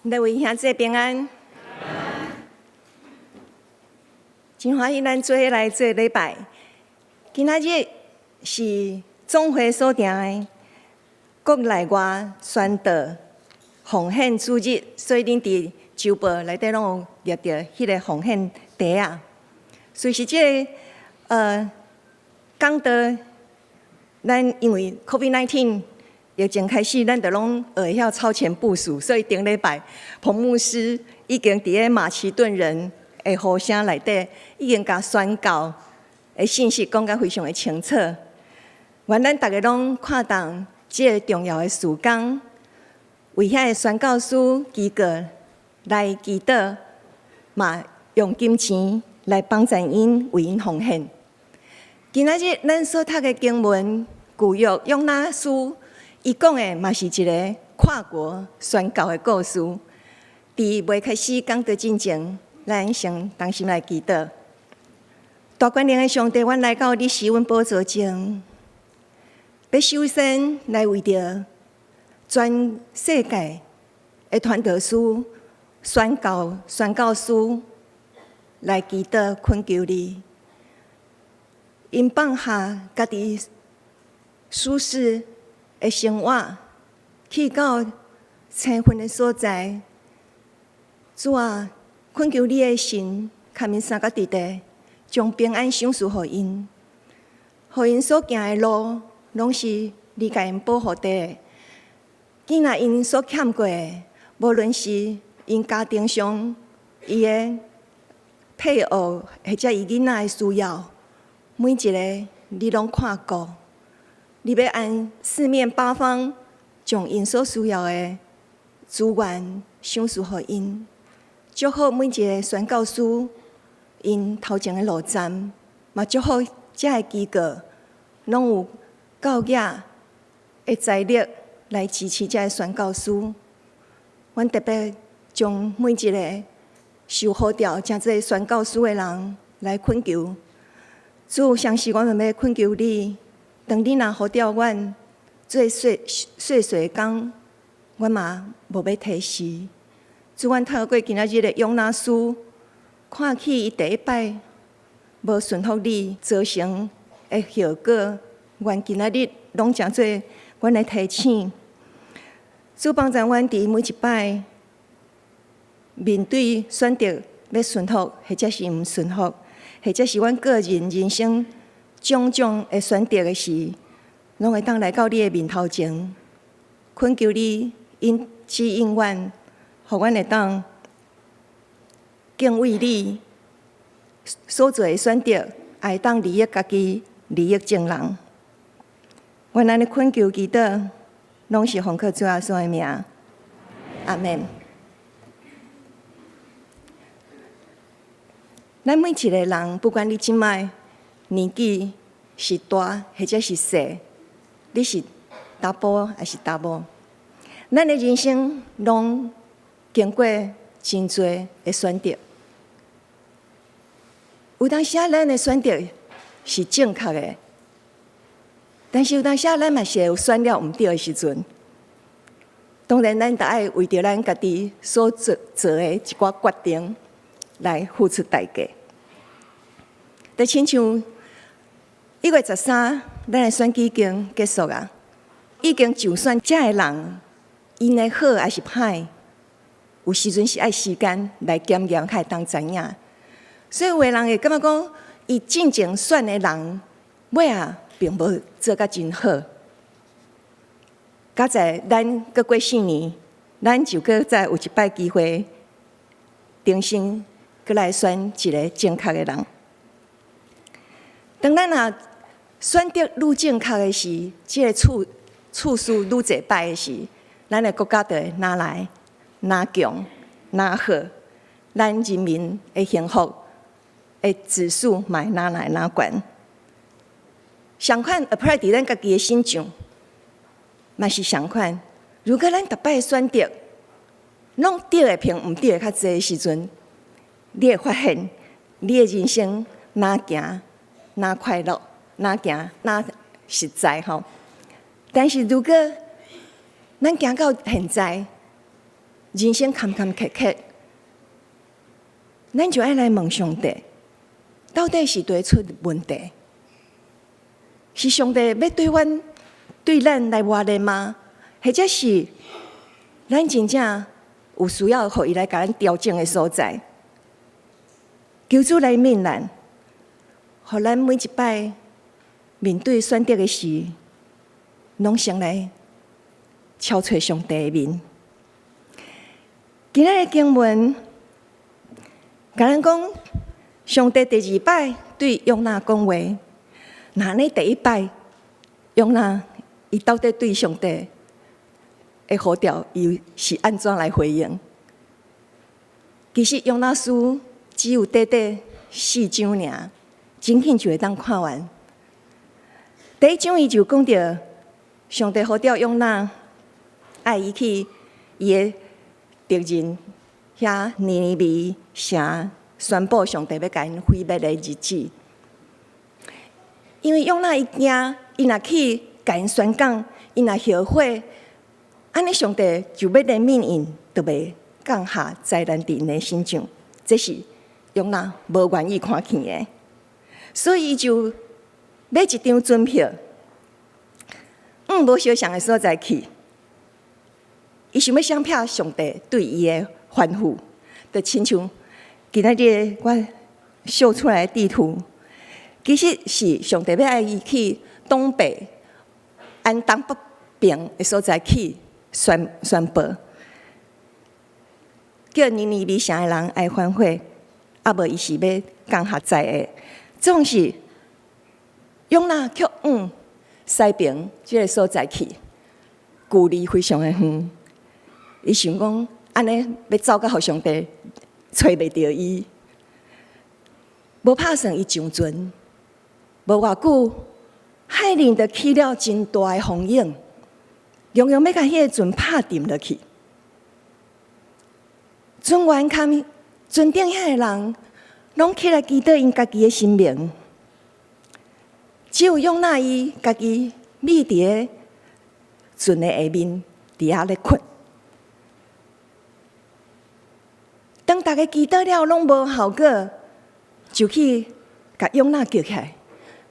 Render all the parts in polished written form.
各位兄姐平安，真欢喜咱做伙来做礼拜。今仔日是总会所定的国内外宣道奉献主日，所以恁伫周报内底拢有列着迄个奉献题啊。随时即个讲道，咱因为 COVID-19。疫情开始，咱就拢学会晓超前部署，所以顶礼拜彭牧师已经伫个马其顿人的呼声内底，已经甲宣告的信息讲甲非常的清楚。愿咱大家拢看重即个重要的事工，为遐个宣教师机构来祈祷，嘛用金钱来帮助因为因奉献。今仔日咱所读的经文，旧约约拿书。伊讲的嘛是一个跨国宣教的故事。伫未开始讲道之前，咱先同心来祈祷。大权能的上帝，阮来到你施恩宝座前，要首先来为着全世界的传道师、宣教师来祈祷恳求你，因放下家己舒适的生活，去到青云的所在，主啊，恳求你的神，看面三角地带，将平安赏赐予因，予因所行的路，拢是你甲因保护的。既然因所欠过的，无论是因家庭上伊的配偶，或者伊囡仔的需要，每一个你拢看顾。你要按四面八方，将因所需要的资源赏赐予因，祝福每一个宣教师因头前的路站，嘛祝福这个机构拢有够额的财力来支持这个宣教师。阮特别将每一个受呼召成做宣教师的人来恳求，主，相信阮们要恳求你。当你若呼召阮做细的工，阮嘛无要提示。主，阮透过今仔日的约拿书，看起伊第一摆无顺服你造成的后果，愿今仔日拢诚做阮的提醒。主帮助阮伫每一摆面对选择要顺服，或者是毋顺服，或者是阮个人人生。种种会选择的事，拢会当来到你的面头前，恳求你指引阮，互阮会当敬畏你所做的选择，会当利益家己，利益众人。阮安尼恳求祈祷，拢是奉靠主耶稣的名，阿门。咱每一个人，不管你即摆年纪是大或者是小，你是查甫还是查某，咱的人生拢经过真多的选择。有当时咱的选择是正确的，但是有当时咱嘛是有选了毋对的时阵。当然，咱得爱为着咱家己所做的一寡决定来付出代价。就亲像1月13，咱的选举已经结束啊，已经就算遮个人因的好还是歹，有时阵是爱时间来检验，才会当知影。所以有的人会感觉讲，伊进前选的人，尾啊并无做甲真好。较在咱搁过4年，咱就搁再有一摆机会，重新搁来选一个正确的人。当咱若选择愈正确的时，即个次数愈侪摆的时，咱的国家就会哪来哪强哪好，咱人民的幸福的指数嘛会哪来哪悬。相款 apply 伫咱家己的身上，嘛是相款。如果咱逐摆选择拢对的偏毋对的较侪的时阵，你会发现你的人生哪行哪快乐，哪行哪实在吼。但是如果咱行到现在，人生坎坎坷坷，咱就爱来问上帝，到底是对出问题？是上帝要对咱来活的吗？或者是咱真正有需要，互伊来甲咱调整的所在？求主来面咱，互咱每一摆面对选择的时，拢先来敲找上帝的面。今仔日经文，甲咱讲，上帝第二摆对约拿讲话，那呢第一摆，约拿伊到底对上帝的呼召，伊是安怎来回应？其实约拿书只有短4章尔，真紧就会当看完。第一章伊就讲到，上帝呼召约拿，爱伊去伊的敌人遐尼尼微城宣布上帝要甲因毁灭的日子。因为约拿伊惊，伊若去甲因宣讲，伊若后悔，安尼上帝就要怜悯因，就袂降下灾难伫因的身上。这是约拿无愿意看见的，所以伊就买一张船票，无相像的所在去。伊想要相骗上帝对伊的吩咐，就亲像今仔日我秀出来的地图，其实是上帝要爱伊去东北按东北边的所在去宣布，叫尼尼微城的人爱反悔，啊无伊是要降下灾的。总是约拿却西边这个所在去，距离非常的远。伊想讲，安尼要走到互上帝找袂到伊，无拍算伊上船，无偌久，海面就起了真大的风涌，洋洋要甲迄个船拍沉落去。船员看船顶遐个人，拢起来祈祷因家己的性命，只有约拿伊家己匿伫船的下面，伫遐咧困。当大家祈祷了拢无效果，就去甲约拿叫起来，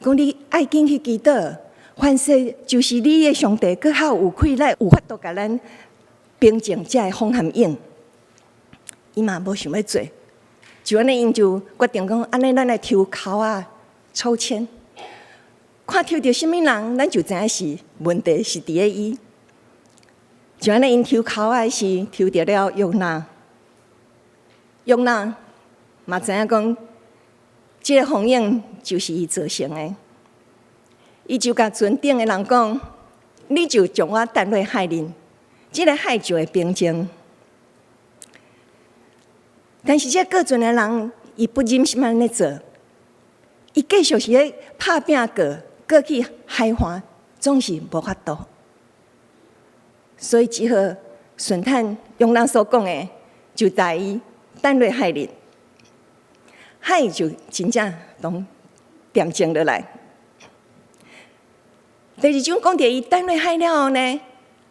讲你爱紧去祈祷，凡事就是你的上帝，搁较有气力，有法度甲咱平静这个风和涌。伊嘛无想要做，就安尼因就决定讲，安尼咱来抽考啊抽签，看抽到什么人，咱就知影是问题是伫咧伊。就安尼因抽考啊时，抽到了约拿。约拿嘛知影讲，这个风涌就是伊造成的。伊就甲船顶的人讲：“你就将我带落海里，这个海就会平静。”但是这各船的人，伊不忍心安尼做，伊继续是咧拍拼过去海岸，总是无法度。所以只好顺坦约拿所讲的，就带伊带落海里，海就真正拢恬静落来。第二章讲到伊带落海了后呢，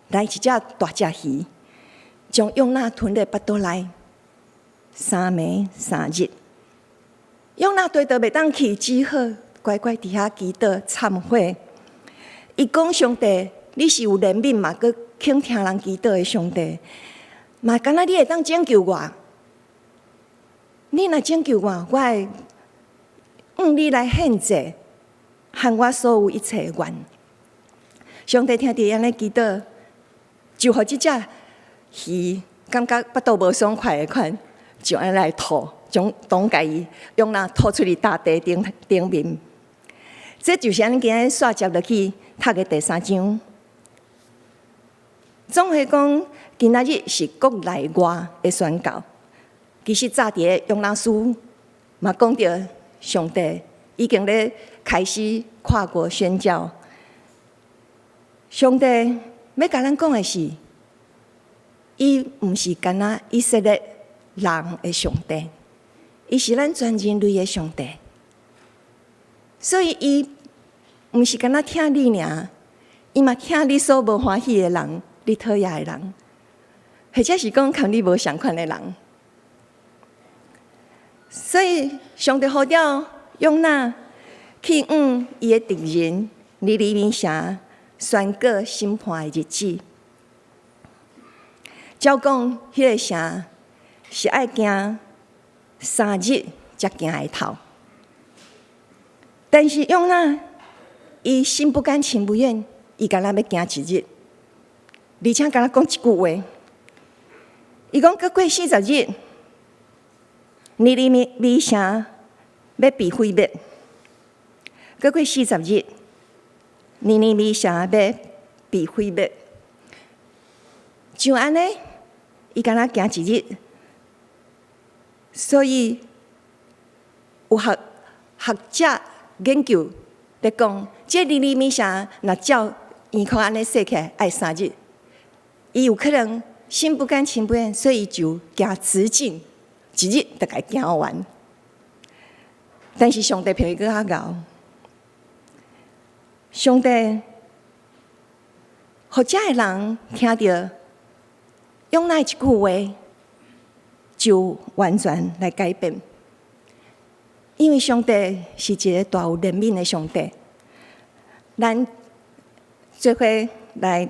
来一只大只鱼，将约拿吞入腹肚内，3暝3日。约拿对倒袂当去，只好乖乖伫遐祈祷忏悔。伊讲：上帝，你是有怜悯嘛，佮肯听人祈祷的上帝，嘛敢若你会当拯救我。你若拯救我，我会你来献祭，含我所有一切的愿。上帝听到安尼祈祷，就互即只鱼感觉腹肚无爽快的款，就安尼来吐，将东家伊用那吐出去大地顶面。这就是咱今日刷接落去读的第3章。总会讲，今仔日是国内外的宣告。其实早伫约拿书嘛讲到，上帝已经咧开始跨国宣教。上帝要甲咱讲的是，伊毋是干那以色列人的上帝，伊是咱全人类的上帝。所以伊毋是干那听你尔，伊嘛听你所无欢喜的人，你讨厌的人。或者是讲跟你无相款的人。所以上帝呼召约拿去伊的敌人尼尼微城宣告审判的日子。照讲，迄个城是爱行3日才行会透，但是约拿伊心不甘情不愿，伊敢若要行1日，而且敢若讲一句话，伊讲过40日，尼尼微城要被毁灭；过40日，尼尼微城要被毁灭。就安尼，伊敢若行1日，所以有学者研究咧讲，这尼尼微城若照现况安尼说起来，爱3日，伊有可能心不甘情不愿，所以伊就行直径1日就甲伊行完。但是上帝比伊搁较敖，上帝互遮个人听到约拿一句话，就完全来改变。因为上帝是一个大有怜悯的上帝，咱做伙来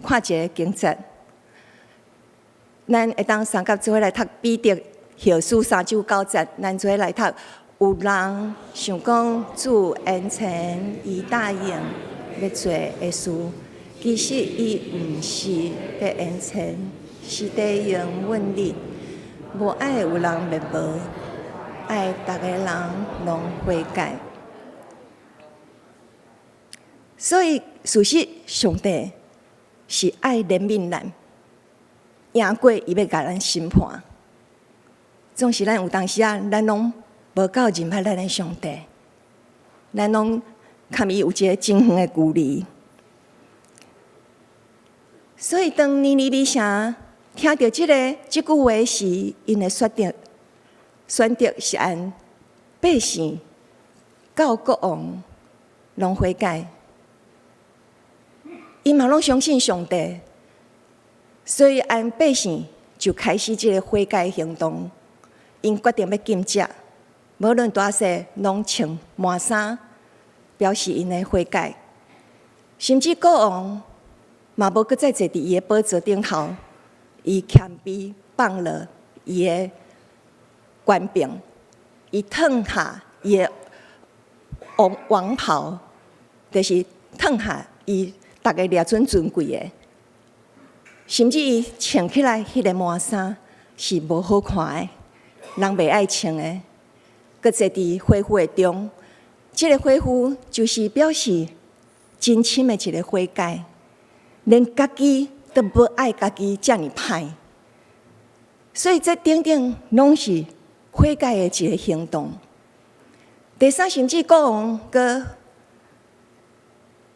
看一个经节，咱会当三甲做伙来读彼得后书3章9节，咱做伙来读。有人想讲主恩情伊答应要做的事，其实伊毋是要恩情，是得用稳力。无爱有人灭亡，爱逐个人拢悔改。所以事实上帝是爱怜悯咱，赢过伊要甲咱审判。总是咱有当时咱拢无够认识咱的上帝，咱拢甲伊有一个真远的距离。所以当尼尼微城听到这句话时，因的选择是按百姓到国王拢悔改，因嘛拢相信上帝，所以按百姓就开始这个悔改行动。因决定要禁食，无论大小，拢穿麻衫，表示因的悔改。甚至国王嘛无搁再坐伫伊的宝座顶头，伊谦卑放了伊的权柄，伊脱下伊的王袍，就是脱下伊逐个掠准尊贵的，甚至伊穿起来迄个麻衫是无好看的。人袂爱穿的，搁坐伫恢复的中，这个恢复就是表示真深的一个悔改，连家己都无爱家己遮尔歹，所以这等等拢是悔改的一个行动。第三，甚至国王搁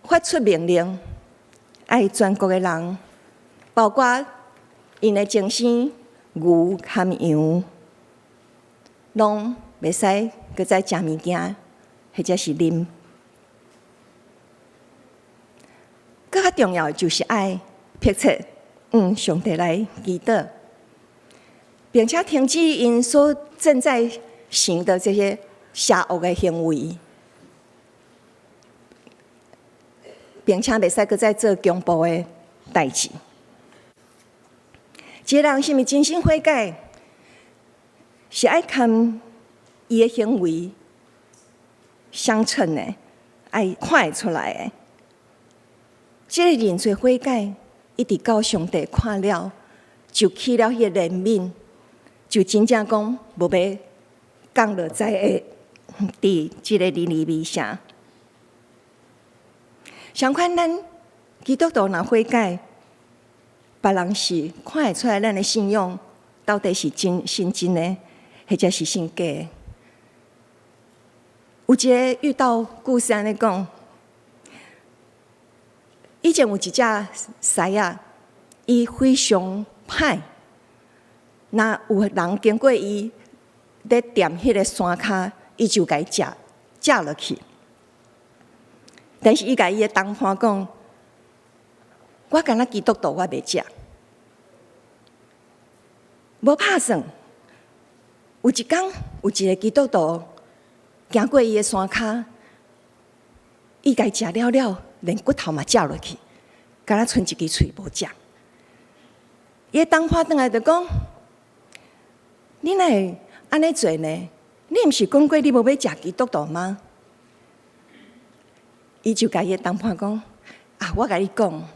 发出命令，爱全国的人，包括因的精神、牛和羊。拢袂使搁再食物件，或者是啉。更较重要就是爱迫切上帝来祈祷，并且停止因所正在行的这些邪恶的行为，并且袂使搁再做恐怖的代志。一个人是毋是真心悔改？是爱看伊的行为相称的，爱看会出来的。这个认罪悔改，一直到上帝看了，就起了迄个怜悯，就真正讲无要降落在伫即个尼尼微城。相反，咱基督徒若悔改，别人是看会出来咱的信仰到底是真的。或者是性假的。有一个遇到故事安尼讲，以前有一只狮仔，伊非常歹，若有人经过伊咧踮迄个山骹，伊就甲伊食落去。但是伊甲伊的同伴讲：“我敢若基督徒，我袂食。”无拍算，有一天有一个基督徒行过伊的山骹，伊家食了了，连骨头嘛食落去，敢若剩一支喙无食。伊的同伴转来就讲：“你哪会安尼做呢？你毋是讲过你无要食基督徒吗？”伊就甲伊的同伴讲：“啊，我甲你讲，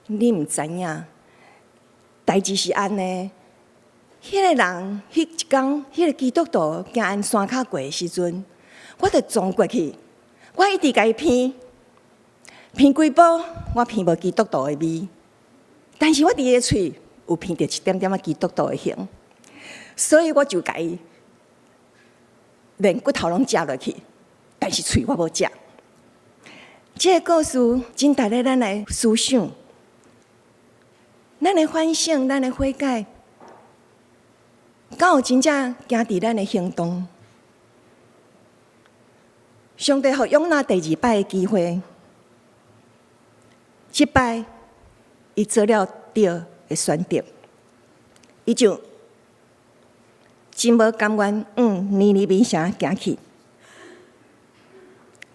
你毋知影，代志是安尼。迄个人，迄一天，迄个基督徒行安山骹过的时阵，我就撞过去，我一直甲伊偏几步，我偏无基督徒的味，但是我伫伊的喙有偏着一点点仔基督徒的形，所以我就甲伊连骨头拢食落去，但是喙我无食。”这个故事真带领咱来思想，咱的反省，咱的悔改，敢有真正行伫咱的行动？上帝予永纳第二摆的机会，这摆伊做了对的选择，伊就真无甘愿尼尼微城行去，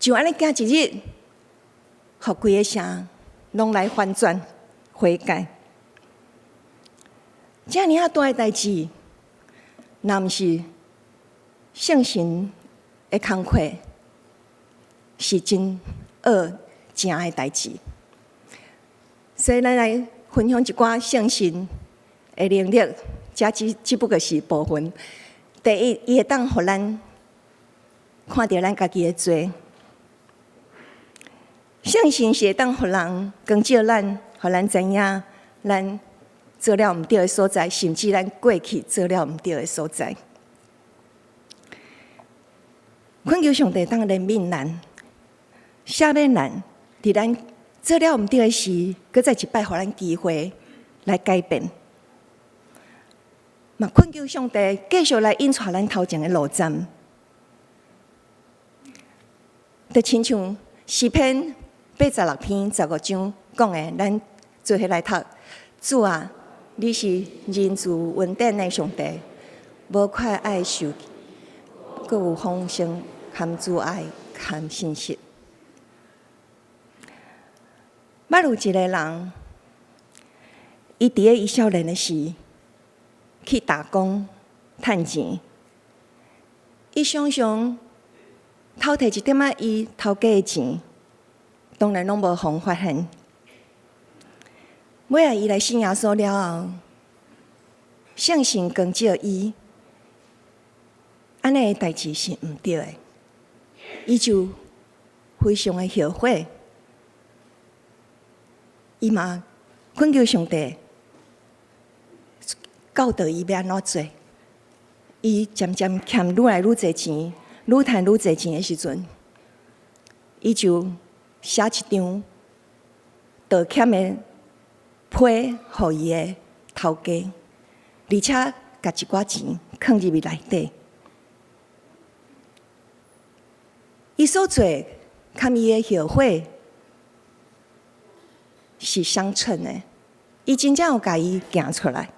就安尼行一日。互规个城拢来反转悔改，遮尔啊大诶代志，若毋是圣神诶工课，是真恶正诶代志。所以咱来分享一寡圣神诶能力，只不过是部分。第一，伊会当互咱看到咱家己诶罪。圣神是会当互人光照咱，互咱知影咱做了毋对的所在，甚至咱过去做了毋对的所在。恳求上帝当怜悯咱、赦免咱，伫咱做了毋对的事，搁再一摆互咱机会来改变。嘛，恳求上帝继续来引带咱头前的路站，就亲像诗篇86篇15章讲的，咱做伙来读。主啊，你是仁慈稳定的上帝，无快爱受，阁有丰盛含慈爱含信实。捌有一个人，伊伫咧伊少年的时去打工趁钱，伊常常偷摕一点仔伊头家的钱。当然拢无互发现。尾仔伊来信耶稣了后，圣神光照伊，安尼的代志是毋对的，伊就非常的后悔。伊嘛恳求上帝教导伊要安怎做。伊渐渐欠愈来愈侪钱，愈趁愈侪钱的时阵，伊就写一张道歉的批，互伊的头家，而且甲一寡钱放入去内底。伊所做，堪伊的后悔是相称的。伊真正有甲伊行出来，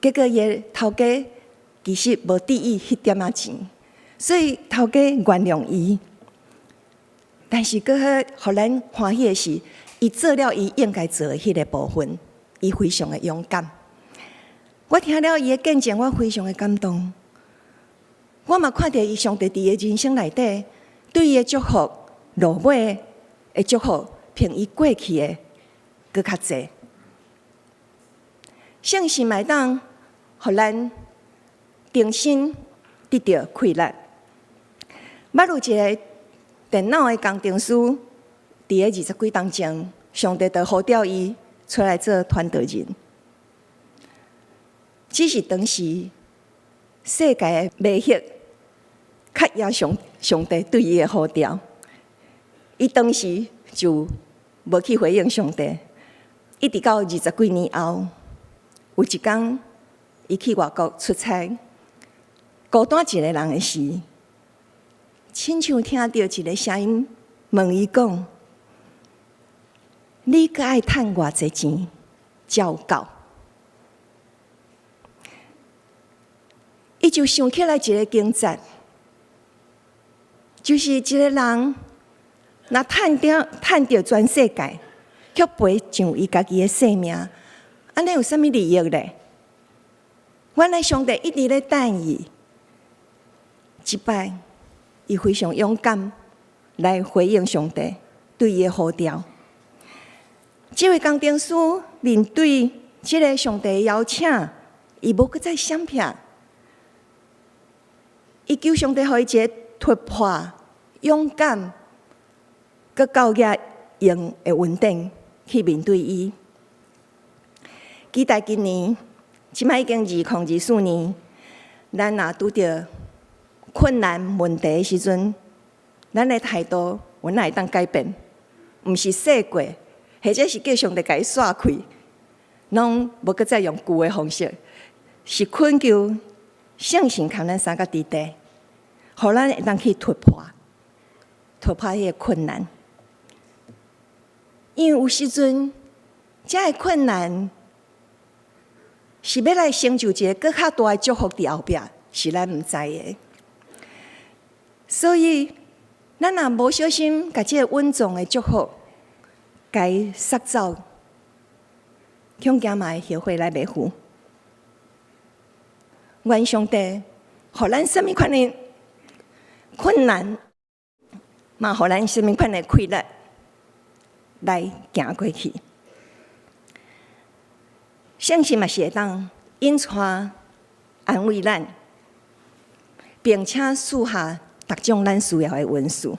结果伊的头家其实无伫意迄点仔钱，所以头家原谅伊。但是，搁互咱欢喜的是，伊做了伊应该做的迄个部分，伊非常的勇敢。我听了伊的见证，我非常的感动。我嘛看到伊上帝伫伊的人生内底对伊的祝福，落尾的祝福，比伊过去的搁较济。圣神嘛当互咱重新得到快乐。捌有一个电脑的工程师，伫咧20几当前，上帝就呼召伊出来做传道人。只是当时世界的迷惑较影响上帝对伊的呼召，伊当时就无去回应上帝。一直到20几年后，有一天，伊去外国出差，孤单一个人的时，亲像听到一个声音问伊讲：“你阁爱趁偌济钱才有够？”伊就想起来一个经节，就是一个人若趁着全世界，却赔上伊家己的性命，安尼有啥物利益咧？原来上帝一直咧等伊，一摆伊非常勇敢来回应上帝对伊的呼召。这位工程师面对这个上帝的邀请，伊无搁再闪避，伊求上帝互伊一个突破、勇敢、搁高压用的稳定去面对伊。期待今年，即摆已经2024年，咱若拄着困难问题的时阵，咱的态度有哪会当改变？毋是说过，或者是叫上帝甲伊刷开，拢无搁再用旧的方式，是恳求相信靠咱三个伫地，互咱会当去突破迄个困难。因为有时阵，这个困难是要来成就一个更较大的祝福伫后壁，是咱毋知的。所以，咱若无小心，甲这个稳重的祝福，甲伊杀走，恐惊嘛会后悔来袂赴。愿上帝，互咱什么款的困难，嘛互咱什么款的快乐，来行过去。相信嘛是会当引带安慰咱，并且赐下逐种咱需要的恩赐。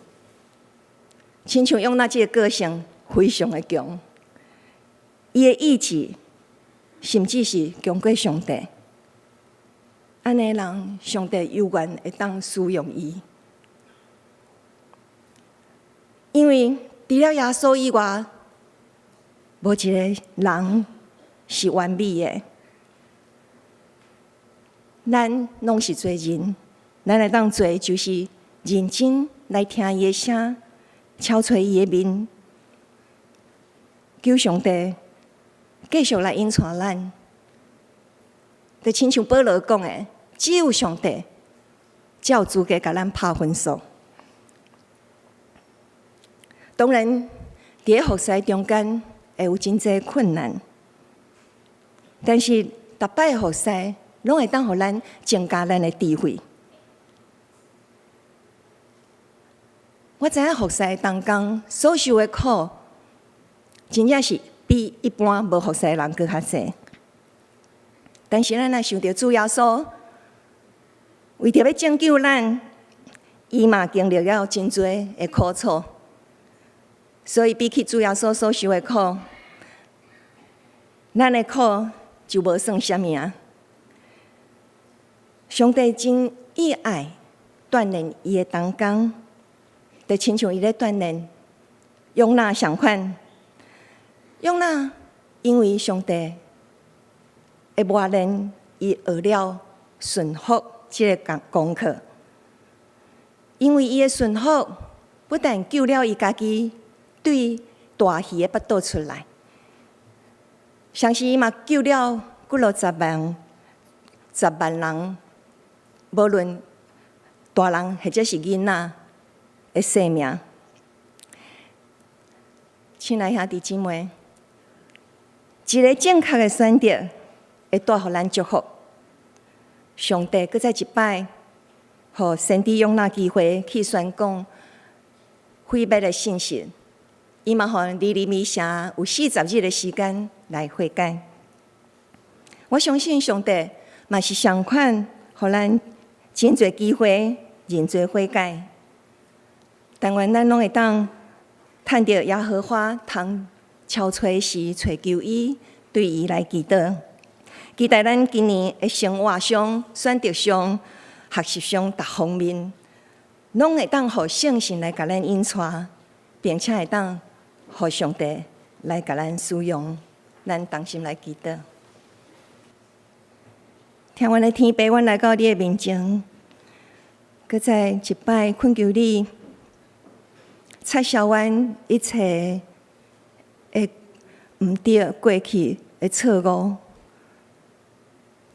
亲像用那这个个性非常的强，伊的意志甚至是强过上帝。安尼人，上帝有愿会当使用伊，因为除了耶稣以外，无一个人是完美的。咱拢是罪人，咱来当做就是认真来听伊的声，敲吹伊的面，求上帝继续来引带咱。就亲像保罗讲的，只有上帝才有资格甲咱拍分数。当然，伫咧服侍中间会有真济困难，但是逐摆的服侍拢会当互咱增加咱的智慧。我知影服侍当中所受的苦，真正是比一般无服侍的人更较济。但是咱若想到主耶稣为着要拯救咱，伊嘛经历了真多的苦楚，所以比起主耶稣所受的苦，咱的苦就无算啥物啊。上帝真意爱锻炼伊的同工，就亲像伊咧锻炼用那相款，用那因为上帝会磨练伊学了顺服这个功课，因为伊的顺服不但救了伊家己对大鱼的腹肚出来，相信伊嘛救了几落10万人，无论大人或者是囡仔的性命。亲爱兄弟姊妹，一个正确的选择会带予咱祝福。上帝搁再一摆，互先知用那机会去宣讲悔改的信息。伊嘛互尼尼微城有40日的时间来悔改。我相信上帝嘛是同款，互咱真侪机会认罪悔改。但愿咱拢会当趁着耶和华通敲吹时找求伊，对伊来祈祷。期待咱今年的生活上、选择上、学习上各方面，拢会当互圣神来甲咱引带，并且会当互上帝来甲咱使用。咱同心来祈祷。听阮的天父，阮来到你的面前，搁再一摆恳求你，撤销阮一切的毋对、过去的错误。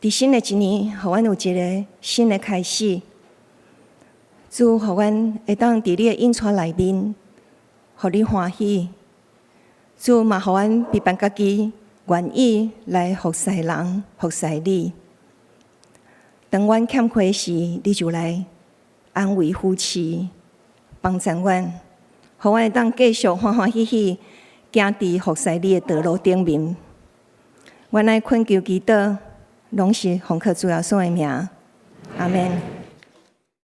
伫新的一年，互阮有一个新的开始。主，互阮会当伫你的引带内面，互你欢喜。主嘛，互阮逼办家己，愿意来服侍人、服侍你。当阮欠亏时，你就来安慰夫妻，帮助阮，互阮会当继续欢欢喜喜行伫服侍你的道路顶面。阮爱恳求祈祷，拢是奉靠主耶稣的名，阿门。